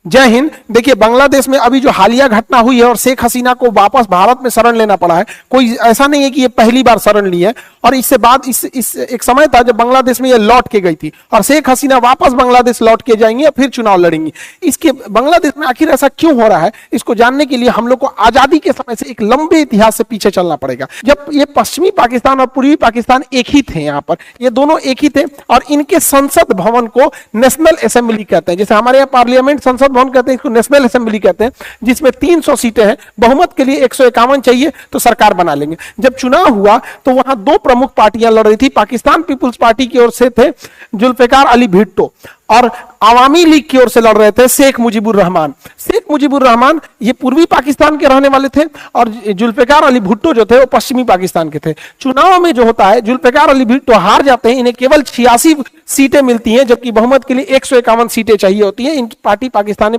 जय हिंद। देखिए, बांग्लादेश में अभी जो हालिया घटना हुई है और शेख हसीना को वापस भारत में शरण लेना पड़ा है, कोई ऐसा नहीं है कि ये पहली बार शरण ली है। और इससे बाद इस एक समय था जब बांग्लादेश में ये लौट के गई थी, और शेख हसीना वापस बांग्लादेश लौट के जाएंगी और फिर चुनाव लड़ेंगी। इसके बांग्लादेश में आखिर ऐसा क्यों हो रहा है, इसको जानने के लिए हम लोग को आजादी के समय से एक लंबे इतिहास से पीछे चलना पड़ेगा। जब ये पश्चिमी पाकिस्तान और पूर्वी पाकिस्तान एक ही थे, यहाँ पर ये दोनों एक ही थे, और इनके संसद भवन को नेशनल असेंबली कहते हैं। जैसे हमारे यहाँ पार्लियामेंट संसद भवन कहते हैं, इसको नेशनल असेंबली कहते हैं, जिसमें 300 सीटें हैं। बहुमत के लिए 151 चाहिए तो सरकार बना लेंगे। जब चुनाव हुआ तो वहां दो प्रमुख पार्टियां लड़ रही थी। पाकिस्तान पीपुल्स पार्टी की ओर से थे जुल्फिकार अली भुट्टो, और अवामी लीग की ओर से लड़ रहे थे शेख मुजीबुर रहमान। शेख मुजीबुर रहमान ये पूर्वी पाकिस्तान के रहने वाले थे, और जुल्फिकार अली भुट्टो जो थे वो पश्चिमी पाकिस्तान के थे। चुनाव में जो होता है, जुल्फिकार अली भुट्टो हार जाते हैं, इन्हें केवल 86 सीटें मिलती हैं, जबकि बहुमत के लिए 151 सीटें चाहिए होती हैं। इनकी पार्टी पाकिस्तान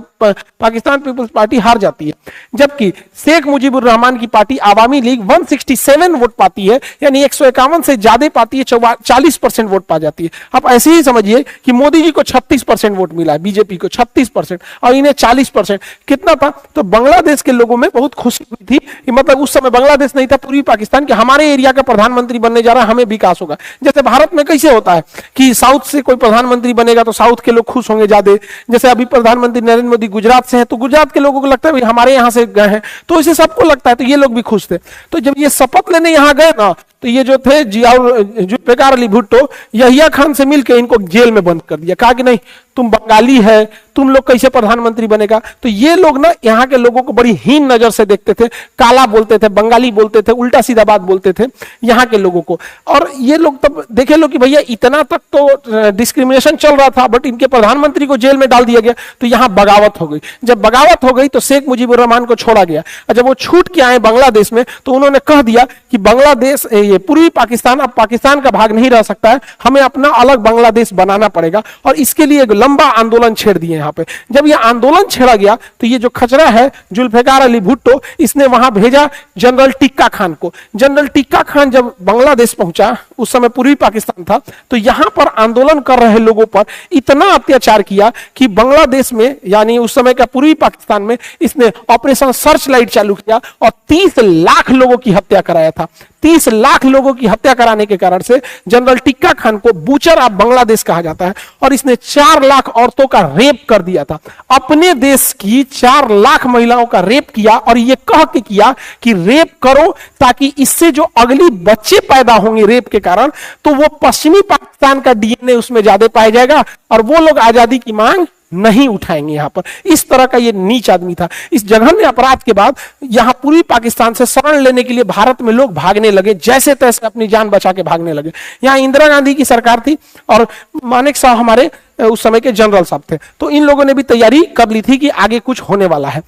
पीपुल्स पार्टी हार जाती है, जबकि शेख मुजीबुर रहमान की पार्टी अवामी लीग 167 वोट पाती है, यानी 151 से ज्यादा पाती है, 40% वोट पा जाती है। आप ऐसे ही समझिए कि मोदी जी को 36% वोट मिला है, बीजेपी को 36% और इन्हें 40%। कितना था? तो बांग्लादेश के लोगों में बहुत खुशी हुई थी कि मतलब उस समय बांग्लादेश नहीं था, पूर्वी पाकिस्तान के हमारे एरिया का प्रधानमंत्री बनने जा रहा है, हमें विकास होगा। जैसे भारत में कैसे होता है कि साउथ से कोई प्रधानमंत्री बनेगा तो साउथ के लोग खुश होंगे ज्यादा। जैसे अभी प्रधानमंत्री नरेंद्र मोदी गुजरात से हैं, तो गुजरात के लोगों को लगता है हमारे यहां से गए हैं, तो इसे सबको लगता है, तो ये लोग भी खुश थे। तो जब ये शपथ लेने यहां गए ना, तो ये जो थे जुल्फिकार अली भुट्टो, यहिया खान से मिलकर इनको जेल में बंद कर दिया। कहा कि नहीं, तुम बंगाली है, तुम लोग कैसे प्रधानमंत्री बनेगा। तो ये लोग ना यहाँ के लोगों को बड़ी हीन नजर से देखते थे, काला बोलते थे, बंगाली बोलते थे, उल्टा सीधा बात बोलते थे यहाँ के लोगों को। और ये लोग तब देखे लो कि भैया इतना तक तो डिस्क्रिमिनेशन चल रहा था, बट इनके प्रधानमंत्री को जेल में डाल दिया गया, तो यहाँ बगावत हो गई। जब बगावत हो गई तो शेख मुजीबुर रहमान को छोड़ा गया, और जब वो छूट के आए बांग्लादेश में, तो उन्होंने कह दिया कि बांग्लादेश, ये पूर्वी पाकिस्तान अब पाकिस्तान का भाग नहीं रह सकता है, हमें अपना अलग बांग्लादेश बनाना पड़ेगा। और इसके लिए एक लंबा आंदोलन छेड़ दिए यहाँ पे। जब यह आंदोलन छेड़ा गया तो ये जो खचरा है जुल्फिकार अली भुट्टो, इसने वहां भेजा जनरल टिक्का खान को। जनरल टिक्का खान जब बांग्लादेश पहुंचा, उस समय पूर्वी पाकिस्तान था, तो यहां पर आंदोलन कर रहे लोगों पर इतना अत्याचार किया कि बांग्लादेश में, यानी उस समय का पूर्वी पाकिस्तान में, इसने ऑपरेशन सर्च लाइट चालू किया और 30 लाख लोगों की हत्या कराया था। 30 लाख लोगों की हत्या कराने के कारण से जनरल टिक्का खान को बूचर ऑफ बांग्लादेश कहा जाता है, और इसने 4 लाख औरतों का रेप कर दिया था। अपने देश की 4 लाख महिलाओं का रेप किया, और यह कह के किया कि रेप करो ताकि इससे जो अगली बच्चे पैदा होंगे रेप के कारण, तो वो पश्चिमी पाकिस्तान का डीएनए उसमें ज्यादा पाया जाएगा, और वो लोग आजादी की मांग नहीं उठाएंगे। यहां पर इस तरह का ये नीच आदमी था। इस जघन्य अपराध के बाद यहां पूर्वी पाकिस्तान से शरण लेने के लिए भारत में लोग भागने लगे, जैसे तैसे अपनी जान बचा के भागने लगे। यहां इंदिरा गांधी की सरकार थी और मानेक शॉ हमारे उस समय के जनरल साहब थे, तो इन लोगों ने भी तैयारी कर ली थी कि आगे कुछ होने वाला है।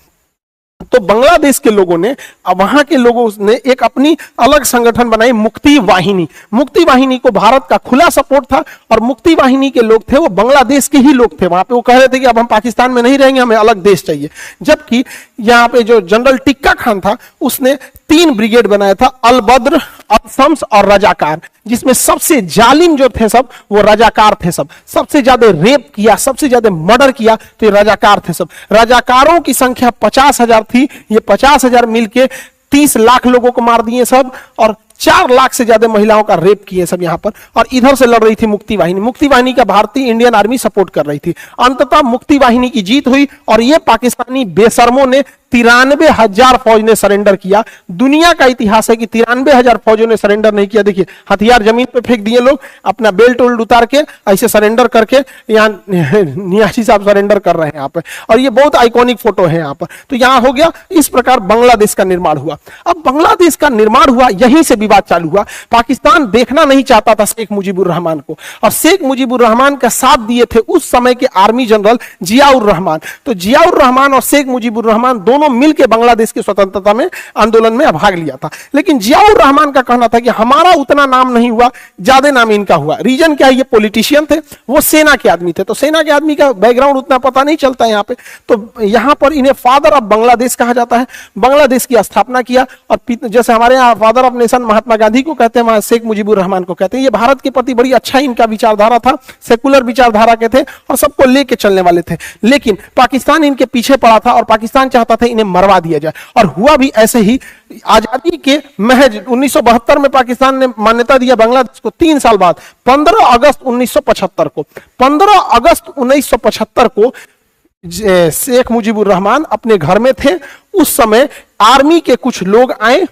तो बांग्लादेश के लोगों ने, वहां के लोगों ने एक अपनी अलग संगठन बनाई, मुक्ति वाहिनी। मुक्ति वाहिनी को भारत का खुला सपोर्ट था, और मुक्ति वाहिनी के लोग थे वो बांग्लादेश के ही लोग थे। वहां पे वो कह रहे थे कि अब हम पाकिस्तान में नहीं रहेंगे, हमें अलग देश चाहिए। जबकि यहाँ पे जो जनरल टिक्का खान था, उसने 3 ब्रिगेड बनाया था, अल बद्र, अल शम्स और रजाकार, जिसमें सबसे जालिम जो थे सब वो रजाकार थे। सबसे ज्यादा रेप किया, सबसे ज्यादा मर्डर किया तो ये रजाकार थे सब। रजाकारों की संख्या 50,000 थी। ये 50,000 मिलके 30 लाख लोगों को मार दिए सब, और 4 लाख से ज्यादा महिलाओं का रेप किए सब यहाँ पर। और इधर से लड़ रही थी मुक्ति वाहिनी। मुक्ति वाहिनी का भारतीय इंडियन आर्मी सपोर्ट कर रही थी। अंततः मुक्ति वाहिनी की जीत हुई, और ये पाकिस्तानी बेशर्मों ने 93,000 फौज ने सरेंडर किया। दुनिया का इतिहास है कि 93,000 फौजों ने सरेंडर नहीं किया। देखिए, हथियार जमीन पे फेंक दिए लोग, अपना बेल्ट उल्ट उतार के ऐसे सरेंडर करके, यहाँ नियासी साहब सरेंडर कर रहे हैं यहाँ पे, और ये बहुत आइकॉनिक फोटो है यहाँ पर। तो यहाँ हो गया, इस प्रकार बांग्लादेश का निर्माण हुआ। अब बांग्लादेश का निर्माण हुआ, यहीं से विवाद चालू हुआ। पाकिस्तान देखना नहीं चाहता था शेख मुजीबुर रहमान को, और शेख मुजीबुर रहमान का साथ दिए थे उस समय के आर्मी जनरल जियाउर रहमान। तो जियाउर रहमान और शेख मुजीबुर रहमान दोनों दोनों मिलकर बांग्लादेश की स्वतंत्रता में आंदोलन में भाग लिया था। लेकिन जियाउर रहमान का कहना था कि हमारा उतना नाम नहीं हुआ, ज्यादा नाम इनका हुआ। रीजन क्या है, ये पॉलिटिशियन थे, वो सेना के आदमी थे, तो सेना के आदमी का बैकग्राउंड उतना पता नहीं चलता यहाँ पे। तो यहाँ पर इन्हें फादर ऑफ बांग्लादेश कहा जाता है। बांग्लादेश की स्थापना किया, और जैसे हमारे यहाँ father of nation Mahatma Gandhi को कहते हैं, वहां शेख मुजीबुर रहमान को कहते हैं। ये भारत के प्रति बड़ी अच्छा इनका विचारधारा था, सेकुलर विचारधारा के थे और सबको लेके चलने वाले थे। लेकिन पाकिस्तान इनके पीछे पड़ा था और पाकिस्तान चाहता था इन्हें मरवा दिया जाए, और हुआ भी ऐसे ही। आजादी के महज 1972 में पाकिस्तान ने मान्यता दिया बांग्लादेश को। 3 साल बाद 15 अगस्त 1975 को शेख मुजीबुर रहमान अपने घर में थे। उस समय आर्मी के कुछ लोग आए,